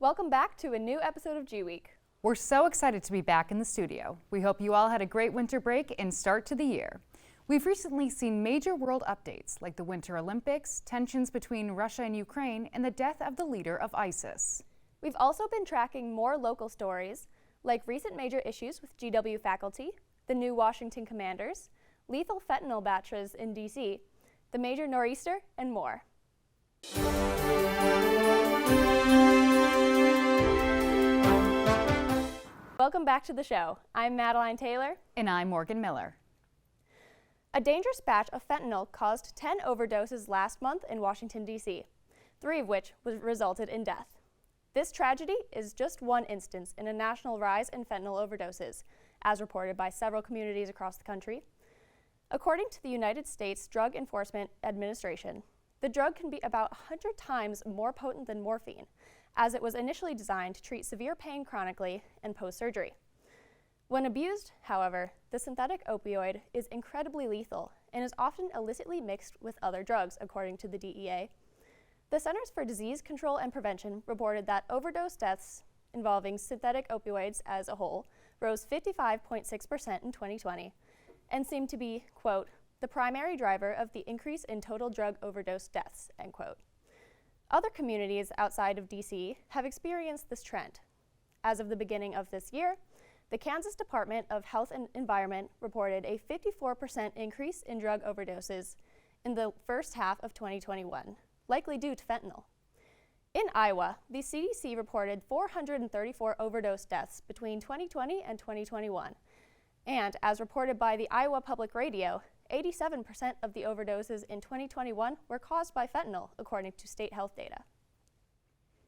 Welcome back to a new episode of GWeek. We're so excited to be back in the studio. We hope you all had a great winter break and start to the year. We've recently seen major world updates like the Winter Olympics, tensions between Russia and Ukraine, and the death of the leader of ISIS. We've also been tracking more local stories, like recent major issues with GW faculty, the new Washington Commanders, lethal fentanyl batches in DC, the major nor'easter, and more. Welcome back to the show. I'm Madeline Taylor. And I'm Morgan Miller. A dangerous batch of fentanyl caused 10 overdoses last month in Washington, D.C., 3 of which resulted in death. This tragedy is just one instance in a national rise in fentanyl overdoses, as reported by several communities across the country. According to the United States Drug Enforcement Administration, the drug can be about 100 times more potent than morphine, as it was initially designed to treat severe pain chronically and post-surgery. When abused, however, the synthetic opioid is incredibly lethal and is often illicitly mixed with other drugs, according to the DEA. The Centers for Disease Control and Prevention reported that overdose deaths involving synthetic opioids as a whole rose 55.6% in 2020 and seemed to be, quote, the primary driver of the increase in total drug overdose deaths, end quote. Other communities outside of D.C. have experienced this trend. As of the beginning of this year, the Kansas Department of Health and Environment reported a 54% increase in drug overdoses in the first half of 2021, likely due to fentanyl. In Iowa, the CDC reported 434 overdose deaths between 2020 and 2021. And as reported by the Iowa Public Radio, 87% of the overdoses in 2021 were caused by fentanyl, according to state health data.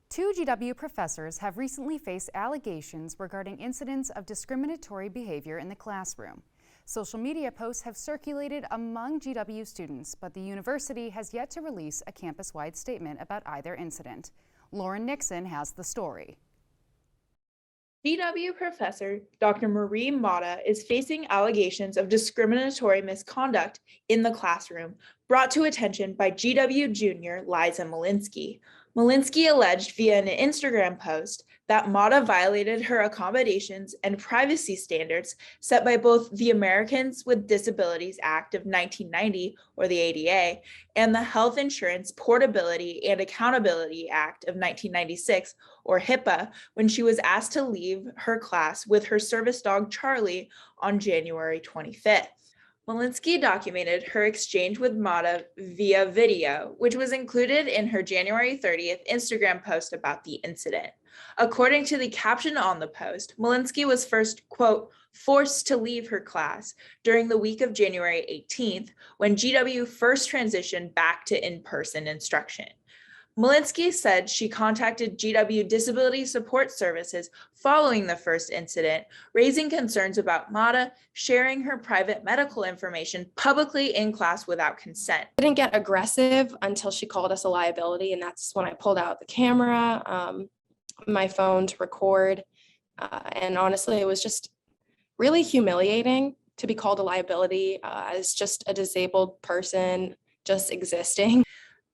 2 GW professors have recently faced allegations regarding incidents of discriminatory behavior in the classroom. Social media posts have circulated among GW students, but the university has yet to release a campus-wide statement about either incident. Lauren Nixon has the story. GW professor Dr. Marie Mata is facing allegations of discriminatory misconduct in the classroom brought to attention by GW junior Liza Malinsky. Malinsky alleged via an Instagram post that Mata violated her accommodations and privacy standards set by both the Americans with Disabilities Act of 1990, or the ADA, and the Health Insurance Portability and Accountability Act of 1996, or HIPAA, when she was asked to leave her class with her service dog Charlie on January 25th. Malinsky documented her exchange with Mata via video, which was included in her January 30th Instagram post about the incident. According to the caption on the post, Malinsky was first, quote, forced to leave her class during the week of January 18th, when GW first transitioned back to in-person instruction. Malinsky said she contacted GW Disability Support Services following the first incident, raising concerns about Mata sharing her private medical information publicly in class without consent. I didn't get aggressive until she called us a liability, and that's when I pulled out the camera, my phone to record, and honestly, it was just really humiliating to be called a liability as just a disabled person just existing.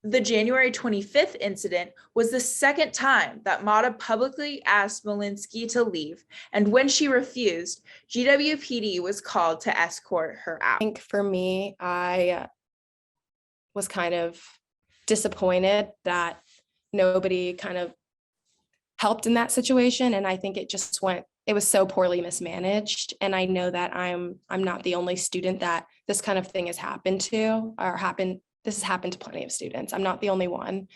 The January 25th incident was the second time that Mata publicly asked Malinsky to leave, and when she refused, GWPD was called to escort her out. I think for me, I was kind of disappointed that nobody kind of helped in that situation, and I think it was so poorly mismanaged, and I know that I'm not the only student that this kind of thing has happened to, this has happened to plenty of students. I'm not the only one.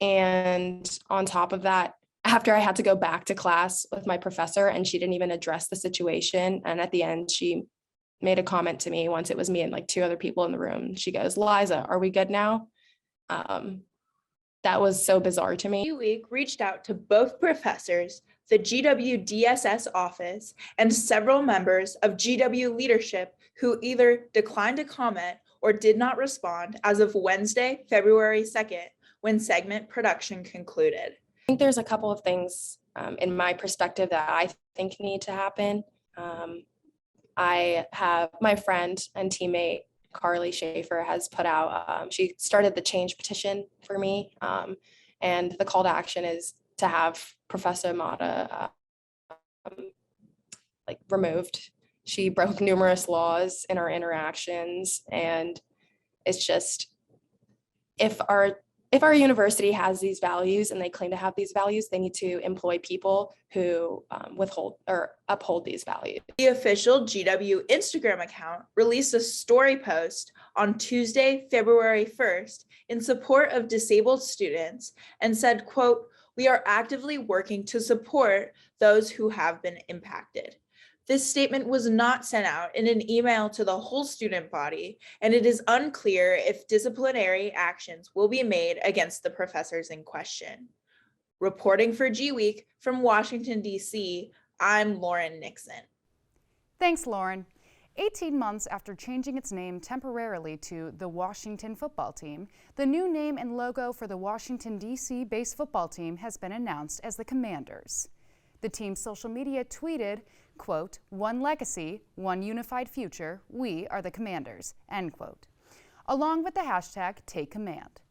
And on top of that, after I had to go back to class with my professor and she didn't even address the situation. And at the end, she made a comment to me once it was me and like 2 other people in the room. She goes, Liza, are we good now? That was so bizarre to me. GWeek reached out to both professors, the GW DSS office, and several members of GW leadership who either declined to comment or did not respond as of Wednesday, February 2nd, when segment production concluded. I think there's a couple of things in my perspective that I think need to happen. I have my friend and teammate, Carly Schaefer, has put out, she started the change petition for me. And the call to action is to have Professor Mata removed. She broke numerous laws in our interactions, and it's just, if our university has these values and they claim to have these values, they need to employ people who withhold or uphold these values. The official GW Instagram account released a story post on Tuesday, February 1st, in support of disabled students and said, quote, "We are actively working to support those who have been impacted." This statement was not sent out in an email to the whole student body, and it is unclear if disciplinary actions will be made against the professors in question. Reporting for GWeek from Washington, D.C., I'm Lauren Nixon. Thanks, Lauren. 18 months after changing its name temporarily to the Washington Football Team, the new name and logo for the Washington, D.C.-based football team has been announced as the Commanders. The team's social media tweeted, quote, "One legacy, one unified future, we are the Commanders," end quote, along with the hashtag Take Command.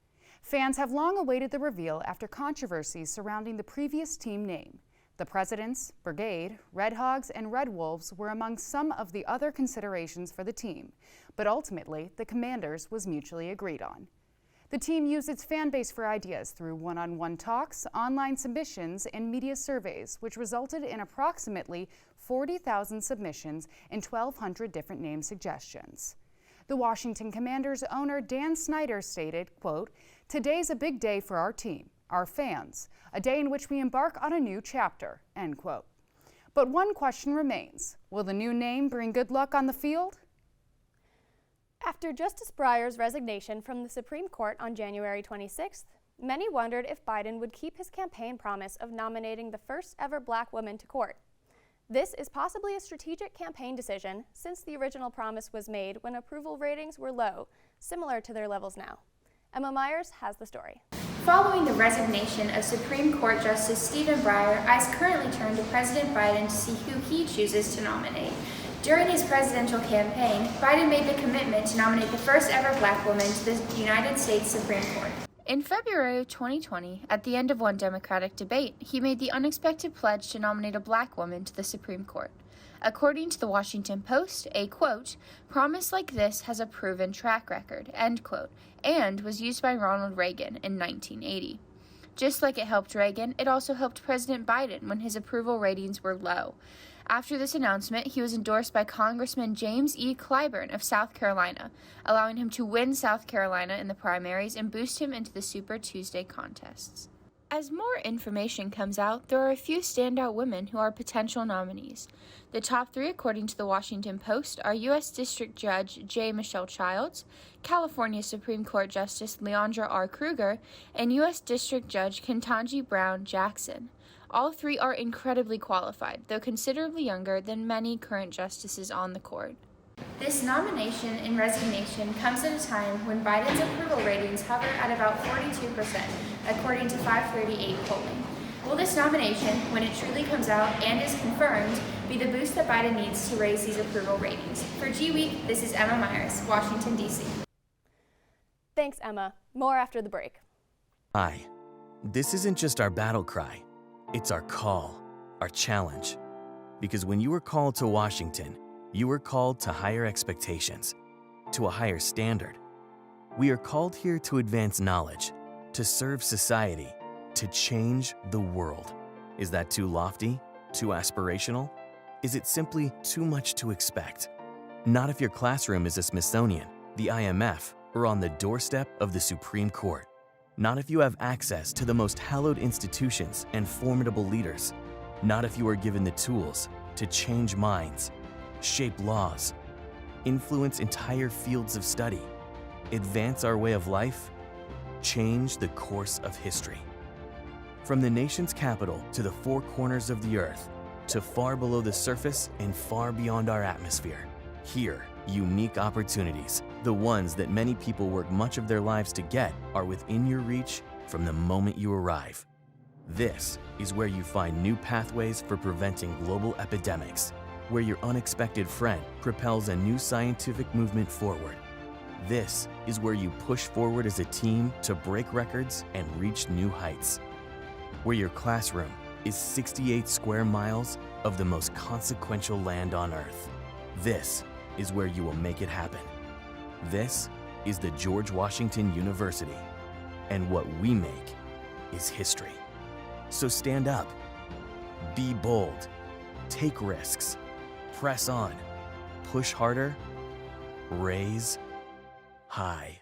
Fans have long awaited the reveal after controversies surrounding the previous team name. The Presidents, Brigade, Red Hogs, and Red Wolves were among some of the other considerations for the team, but ultimately the Commanders was mutually agreed on. The team used its fan base for ideas through one-on-one talks, online submissions, and media surveys, which resulted in approximately 40,000 submissions and 1,200 different name suggestions. The Washington Commanders owner Dan Snyder stated, quote, "Today's a big day for our team, our fans, a day in which we embark on a new chapter," end quote. But one question remains. Will the new name bring good luck on the field? After Justice Breyer's resignation from the Supreme Court on January 26th, many wondered if Biden would keep his campaign promise of nominating the first ever Black woman to court. This is possibly a strategic campaign decision since the original promise was made when approval ratings were low, similar to their levels now. Emma Myers has the story. Following the resignation of Supreme Court Justice Stephen Breyer, eyes currently turn to President Biden to see who he chooses to nominate. During his presidential campaign, Biden made the commitment to nominate the first ever Black woman to the United States Supreme Court. In February of 2020, at the end of one Democratic debate, he made the unexpected pledge to nominate a Black woman to the Supreme Court. According to the Washington Post, a, quote, "promise like this has a proven track record," end quote, and was used by Ronald Reagan in 1980. Just like it helped Reagan, it also helped President Biden when his approval ratings were low. After this announcement, he was endorsed by Congressman James E. Clyburn of South Carolina, allowing him to win South Carolina in the primaries and boost him into the Super Tuesday contests. As more information comes out, there are a few standout women who are potential nominees. The top three, according to the Washington Post, are U.S. District Judge J. Michelle Childs, California Supreme Court Justice Leandra R. Kruger, and U.S. District Judge Ketanji Brown Jackson. All three are incredibly qualified, though considerably younger than many current justices on the court. This nomination and resignation comes at a time when Biden's approval ratings hover at about 42%, according to 538 polling. Will this nomination, when it truly comes out and is confirmed, be the boost that Biden needs to raise these approval ratings? For GWeek, this is Emma Myers, Washington, D.C. Thanks, Emma. More after the break. Hi. This isn't just our battle cry. It's our call, our challenge. Because when you were called to Washington, you were called to higher expectations, to a higher standard. We are called here to advance knowledge, to serve society, to change the world. Is that too lofty? Too aspirational? Is it simply too much to expect? Not if your classroom is a Smithsonian, the IMF, or on the doorstep of the Supreme Court. Not if you have access to the most hallowed institutions and formidable leaders. Not if you are given the tools to change minds, shape laws, influence entire fields of study, advance our way of life, change the course of history. From the nation's capital to the four corners of the earth, to far below the surface and far beyond our atmosphere, here, unique opportunities, the ones that many people work much of their lives to get, are within your reach from the moment you arrive. This is where you find new pathways for preventing global epidemics, where your unexpected friend propels a new scientific movement forward. This is where you push forward as a team to break records and reach new heights. where your classroom is 68 square miles of the most consequential land on Earth. This is where you will make it happen. This is the George Washington University, and what we make is history. So stand up, be bold, take risks, press on, push harder, raise high.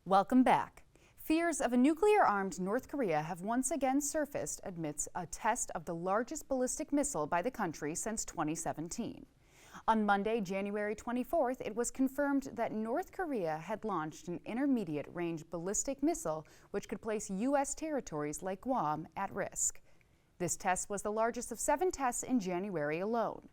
Welcome back. Fears of a nuclear-armed North Korea have once again surfaced amidst a test of the largest ballistic missile by the country since 2017. On Monday, January 24th, it was confirmed that North Korea had launched an intermediate-range ballistic missile which could place U.S. territories like Guam at risk. This test was the largest of 7 tests in January alone.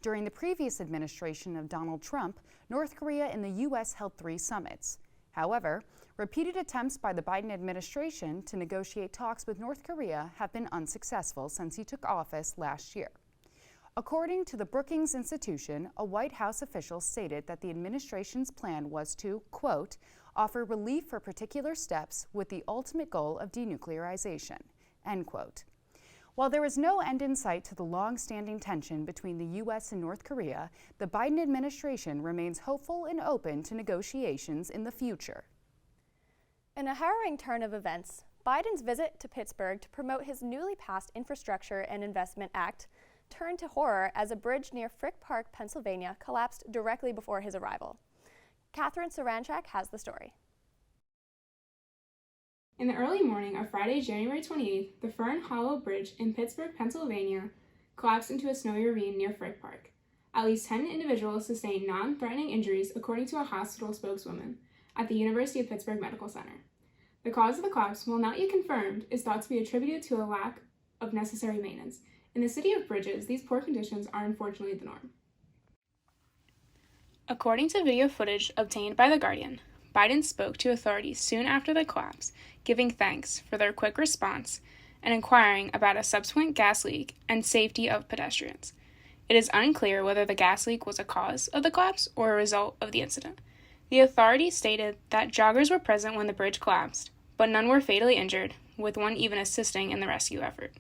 During the previous administration of Donald Trump, North Korea and the U.S. held 3 summits. However, repeated attempts by the Biden administration to negotiate talks with North Korea have been unsuccessful since he took office last year. According to the Brookings Institution, a White House official stated that the administration's plan was to, quote, offer relief for particular steps with the ultimate goal of denuclearization, end quote. While there is no end in sight to the long-standing tension between the U.S. and North Korea, the Biden administration remains hopeful and open to negotiations in the future. In a harrowing turn of events, Biden's visit to Pittsburgh to promote his newly passed Infrastructure and Investment Act turned to horror as a bridge near Frick Park, Pennsylvania collapsed directly before his arrival. Catherine Saranchak has the story. In the early morning of Friday, January 28th, the Fern Hollow Bridge in Pittsburgh, Pennsylvania, collapsed into a snowy ravine near Frick Park. At least 10 individuals sustained non-threatening injuries, according to a hospital spokeswoman at the University of Pittsburgh Medical Center. The cause of the collapse, while not yet confirmed, is thought to be attributed to a lack of necessary maintenance. In the city of Bridges, these poor conditions are unfortunately the norm. According to video footage obtained by The Guardian, Biden spoke to authorities soon after the collapse, giving thanks for their quick response and inquiring about a subsequent gas leak and safety of pedestrians. It is unclear whether the gas leak was a cause of the collapse or a result of the incident. The authorities stated that joggers were present when the bridge collapsed, but none were fatally injured, with one even assisting in the rescue effort.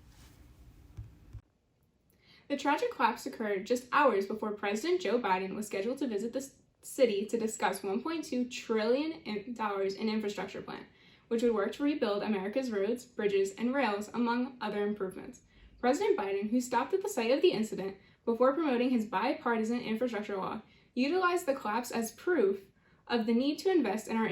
The tragic collapse occurred just hours before President Joe Biden was scheduled to visit the city to discuss $1.2 trillion in infrastructure plan, which would work to rebuild America's roads, bridges, and rails, among other improvements. President Biden, who stopped at the site of the incident before promoting his bipartisan infrastructure law, utilized the collapse as proof of the need to invest in our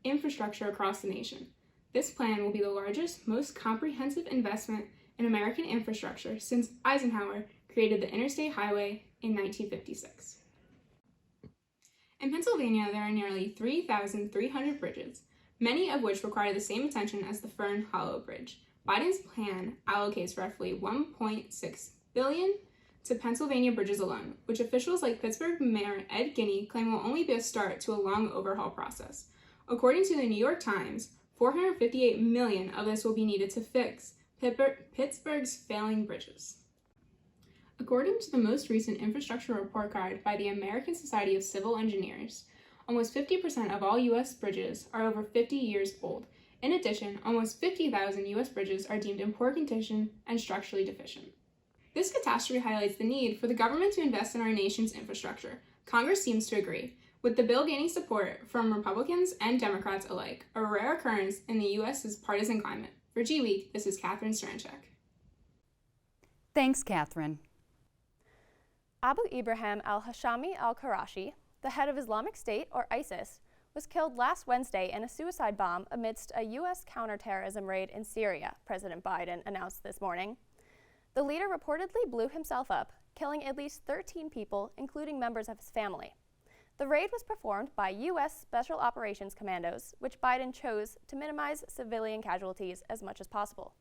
infrastructure across the nation. This plan will be the largest, most comprehensive investment in American infrastructure since Eisenhower created the Interstate Highway in 1956. In Pennsylvania, there are nearly 3,300 bridges, many of which require the same attention as the Fern Hollow Bridge. Biden's plan allocates roughly $1.6 billion to Pennsylvania bridges alone, which officials like Pittsburgh Mayor Ed Guiney claim will only be a start to a long overhaul process. According to the New York Times, $458 million of this will be needed to fix Pittsburgh's failing bridges. According to the most recent infrastructure report card by the American Society of Civil Engineers, almost 50% of all U.S. bridges are over 50 years old. In addition, almost 50,000 U.S. bridges are deemed in poor condition and structurally deficient. This catastrophe highlights the need for the government to invest in our nation's infrastructure. Congress seems to agree, with the bill gaining support from Republicans and Democrats alike, a rare occurrence in the U.S.'s partisan climate. For GWeek, this is Catherine Stranchek. Thanks, Catherine. Abu Ibrahim al-Hashami al-Qurashi, the head of Islamic State, or ISIS, was killed last Wednesday in a suicide bomb amidst a U.S. counterterrorism raid in Syria, President Biden announced this morning. The leader reportedly blew himself up, killing at least 13 people, including members of his family. The raid was performed by U.S. Special Operations Commandos, which Biden chose to minimize civilian casualties as much as possible.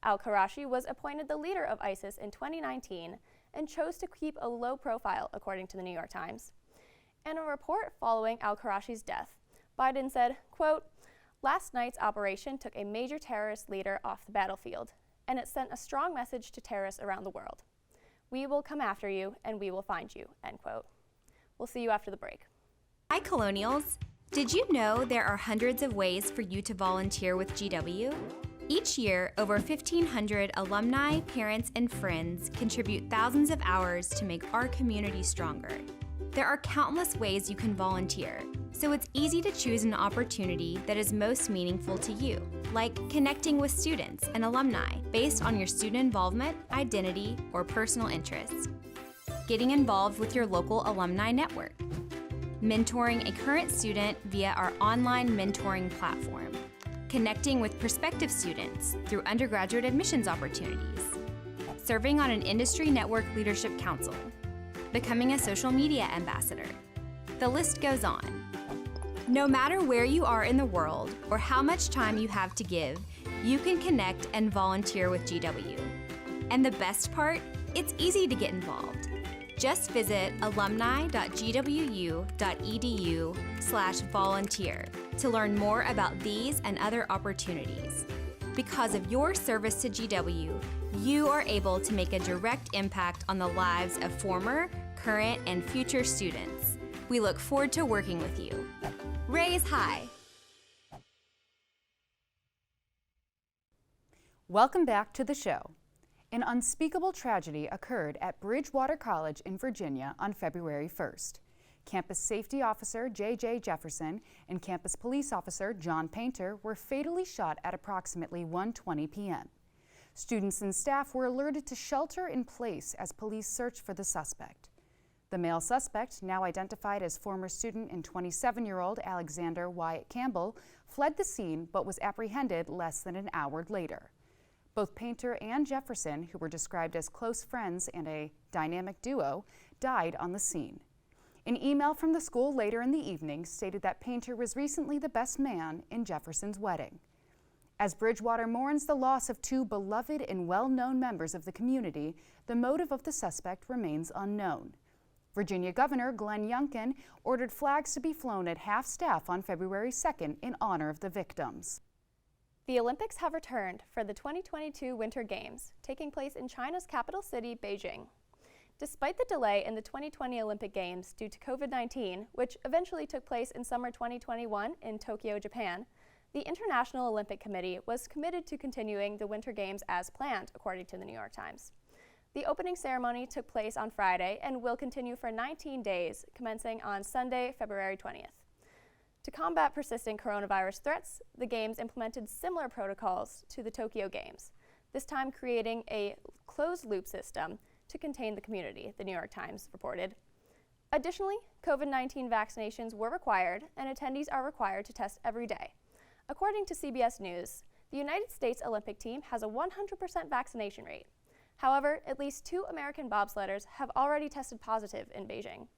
Al-Qurashi was appointed the leader of ISIS in 2019 and chose to keep a low profile, according to the New York Times. In a report following al-Qurashi's death, Biden said, quote, "Last night's operation took a major terrorist leader off the battlefield, and it sent a strong message to terrorists around the world. We will come after you, and we will find you," end quote. We'll see you after the break. Hi, Colonials. Did you know there are hundreds of ways for you to volunteer with GW? Each year, over 1,500 alumni, parents, and friends contribute thousands of hours to make our community stronger. There are countless ways you can volunteer, so it's easy to choose an opportunity that is most meaningful to you, like connecting with students and alumni based on your student involvement, identity, or personal interests. Getting involved with your local alumni network. Mentoring a current student via our online mentoring platform. Connecting with prospective students through undergraduate admissions opportunities. Serving on an industry network leadership council. Becoming a social media ambassador. The list goes on. No matter where you are in the world or how much time you have to give, you can connect and volunteer with GW. And the best part, it's easy to get involved. Just visit alumni.gwu.edu/volunteer to learn more about these and other opportunities. Because of your service to GW, you are able to make a direct impact on the lives of former, current, and future students. We look forward to working with you. Raise high. Welcome back to the show. An unspeakable tragedy occurred at Bridgewater College in Virginia on February 1st. Campus safety officer J.J. Jefferson and campus police officer John Painter were fatally shot at approximately 1:20 p.m. Students and staff were alerted to shelter in place as police searched for the suspect. The male suspect, now identified as former student and 27-year-old Alexander Wyatt Campbell, fled the scene but was apprehended less than an hour later. Both Painter and Jefferson, who were described as close friends and a dynamic duo, died on the scene. An email from the school later in the evening stated that Painter was recently the best man in Jefferson's wedding. As Bridgewater mourns the loss of two beloved and well-known members of the community, the motive of the suspect remains unknown. Virginia Governor Glenn Youngkin ordered flags to be flown at half-staff on February 2nd in honor of the victims. The Olympics have returned for the 2022 Winter Games, taking place in China's capital city, Beijing. Despite the delay in the 2020 Olympic Games due to COVID-19, which eventually took place in summer 2021 in Tokyo, Japan, the International Olympic Committee was committed to continuing the Winter Games as planned, according to the New York Times. The opening ceremony took place on Friday and will continue for 19 days, commencing on Sunday, February 20th. To combat persistent coronavirus threats, the Games implemented similar protocols to the Tokyo Games, this time creating a closed-loop system to contain the community, the New York Times reported. Additionally, COVID-19 vaccinations were required, and attendees are required to test every day. According to CBS News, the United States Olympic team has a 100% vaccination rate. However, at least 2 American bobsledders have already tested positive in Beijing.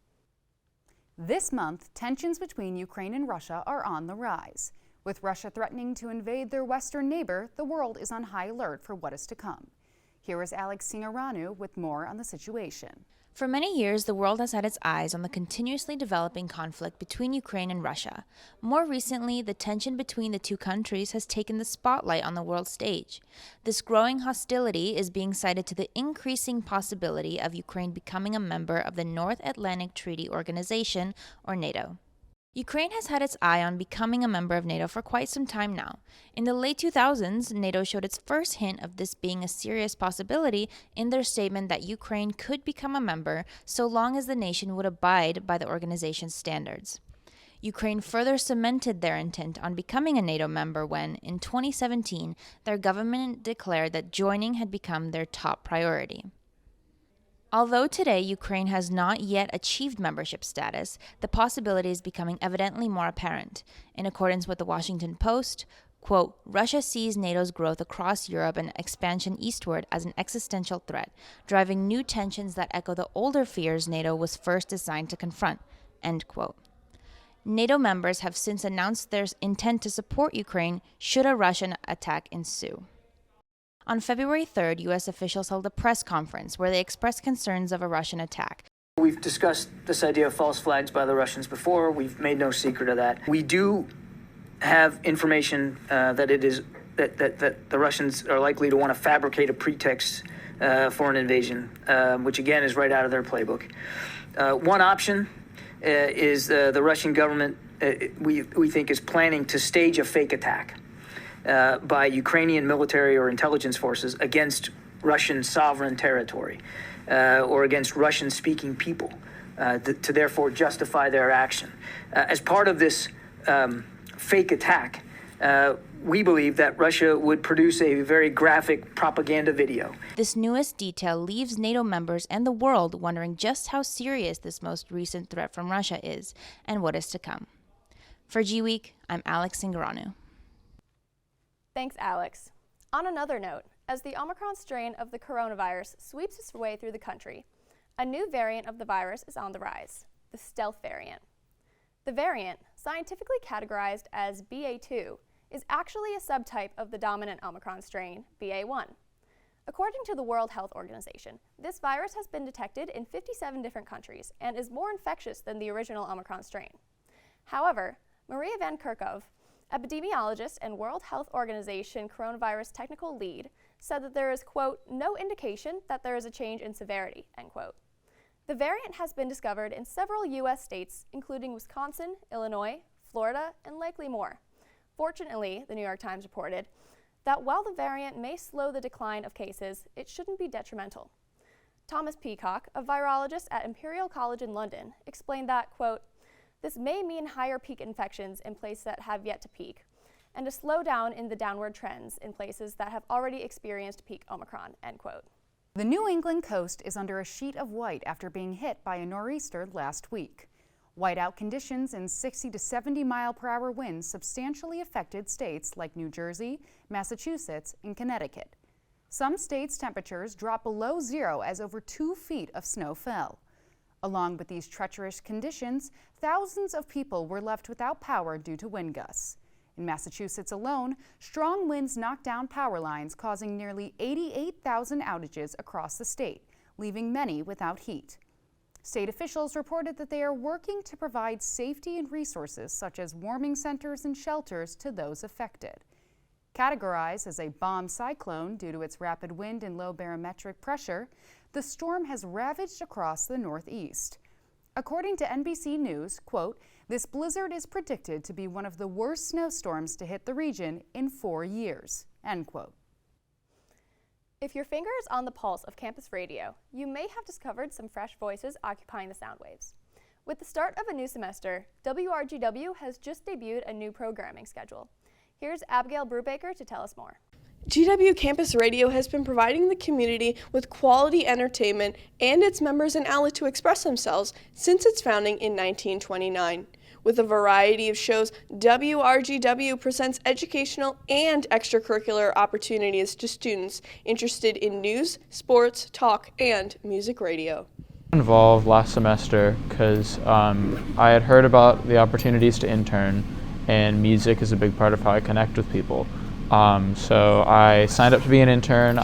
This month, tensions between Ukraine and Russia are on the rise. With Russia threatening to invade their western neighbor, the world is on high alert for what is to come. Here is Alex Singaranu with more on the situation. For many years, the world has had its eyes on the continuously developing conflict between Ukraine and Russia. More recently, the tension between the two countries has taken the spotlight on the world stage. This growing hostility is being cited to the increasing possibility of Ukraine becoming a member of the North Atlantic Treaty Organization, or NATO. Ukraine has had its eye on becoming a member of NATO for quite some time now. In the late 2000s, NATO showed its first hint of this being a serious possibility in their statement that Ukraine could become a member so long as the nation would abide by the organization's standards. Ukraine further cemented their intent on becoming a NATO member when, in 2017, their government declared that joining had become their top priority. Although today Ukraine has not yet achieved membership status, the possibility is becoming evidently more apparent. In accordance with the Washington Post, quote, Russia sees NATO's growth across Europe and expansion eastward as an existential threat, driving new tensions that echo the older fears NATO was first designed to confront, end quote. NATO members have since announced their intent to support Ukraine should a Russian attack ensue. On February 3rd, U.S. officials held a press conference where they expressed concerns of a Russian attack. We've discussed this idea of false flags by the Russians before. We've made no secret of that. We do have information that the Russians are likely to want to fabricate a pretext for an invasion, which again is right out of their playbook. One option is the Russian government we think is planning to stage a fake attack by Ukrainian military or intelligence forces against Russian sovereign territory or against Russian-speaking people to therefore justify their action. As part of this fake attack, we believe that Russia would produce a very graphic propaganda video. This newest detail leaves NATO members and the world wondering just how serious this most recent threat from Russia is and what is to come. For GWeek, I'm Alex Singaranu. Thanks, Alex. On another note, as the Omicron strain of the coronavirus sweeps its way through the country, a new variant of the virus is on the rise, the stealth variant. The variant, scientifically categorized as BA2, is actually a subtype of the dominant Omicron strain, BA1. According to the World Health Organization, this virus has been detected in 57 different countries and is more infectious than the original Omicron strain. However, Maria Van Kerkhove, epidemiologist and World Health Organization coronavirus technical lead, said that there is, quote, no indication that there is a change in severity, end quote. The variant has been discovered in several U.S. states, including Wisconsin, Illinois, Florida, and likely more. Fortunately, the New York Times reported that while the variant may slow the decline of cases, it shouldn't be detrimental. Thomas Peacock, a virologist at Imperial College in London, explained that, quote, this may mean higher peak infections in places that have yet to peak, and a slowdown in the downward trends in places that have already experienced peak Omicron, end quote. The New England coast is under a sheet of white after being hit by a nor'easter last week. Whiteout conditions and 60 to 70 mile-per-hour winds substantially affected states like New Jersey, Massachusetts, and Connecticut. Some states' temperatures dropped below zero as over 2 feet of snow fell. Along with these treacherous conditions, thousands of people were left without power due to wind gusts. In Massachusetts alone, strong winds knocked down power lines, causing nearly 88,000 outages across the state, leaving many without heat. State officials reported that they are working to provide safety and resources such as warming centers and shelters to those affected. Categorized as a bomb cyclone due to its rapid wind and low barometric pressure, the storm has ravaged across the Northeast. According to NBC News, quote, this blizzard is predicted to be one of the worst snowstorms to hit the region in 4 years, end quote. If your finger is on the pulse of campus radio, you may have discovered some fresh voices occupying the sound waves. With the start of a new semester, WRGW has just debuted a new programming schedule. Here's Abigail Brubaker to tell us more. GW Campus Radio has been providing the community with quality entertainment and its members an outlet to express themselves since its founding in 1929. With a variety of shows, WRGW presents educational and extracurricular opportunities to students interested in news, sports, talk, and music radio. Involved last semester because I had heard about the opportunities to intern, and music is a big part of how I connect with people. So I signed up to be an intern.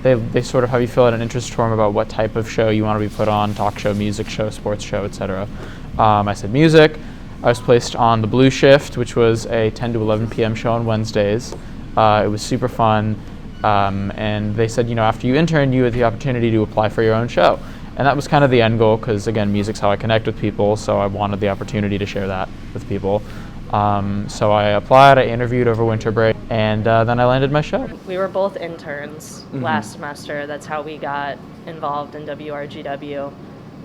They sort of have you fill out an interest form about what type of show you want to be put on, talk show, music show, sports show, etc. I said music. I was placed on the Blue Shift, which was a 10 to 11 p.m. show on Wednesdays. It was super fun, and they said, after you intern, you had the opportunity to apply for your own show. And that was kind of the end goal, because again, music's how I connect with people, so I wanted the opportunity to share that with people. So I applied, I interviewed over winter break, and then I landed my show. We were both interns last semester. That's how we got involved in WRGW.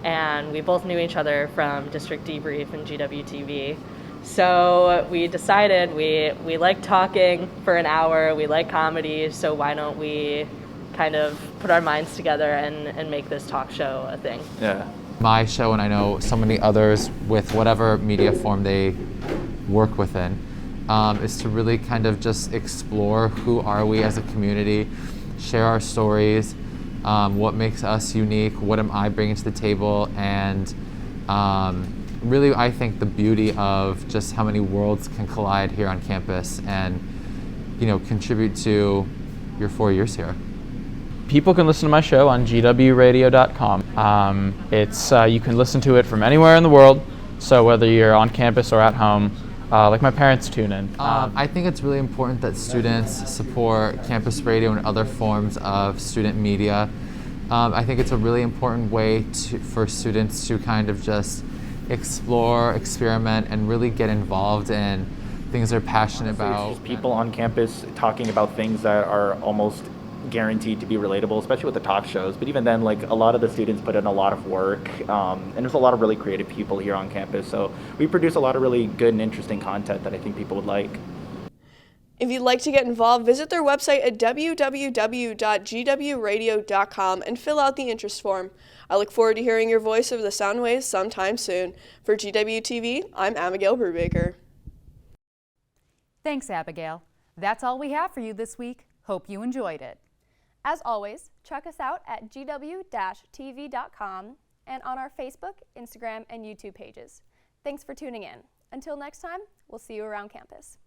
And we both knew each other from District Debrief and GWTV. So we decided we like talking for an hour, we like comedy, so why don't we kind of put our minds together and make this talk show a thing. Yeah. My show, and I know so many others with whatever media form they work within, is to really kind of just explore who are we as a community, share our stories, what makes us unique, what am I bringing to the table, and really I think the beauty of just how many worlds can collide here on campus and contribute to your 4 years here. People can listen to my show on GWradio.com. You can listen to it from anywhere in the world, so whether you're on campus or at home, like my parents tune in. I think it's really important that students support campus radio and other forms of student media. I think it's a really important way for students to kind of just explore, experiment, and really get involved in things they're passionate about. It's just people on campus talking about things that are almost guaranteed to be relatable, especially with the talk shows. But even then, like, a lot of the students put in a lot of work, and there's a lot of really creative people here on campus. So we produce a lot of really good and interesting content that I think people would like. If you'd like to get involved, visit their website at www.gwradio.com and fill out the interest form. I look forward to hearing your voice over the sound waves sometime soon. For GWTV, I'm Abigail Brubaker. Thanks, Abigail. That's all we have for you this week. Hope you enjoyed it. As always, check us out at gw-tv.com and on our Facebook, Instagram, and YouTube pages. Thanks for tuning in. Until next time, we'll see you around campus.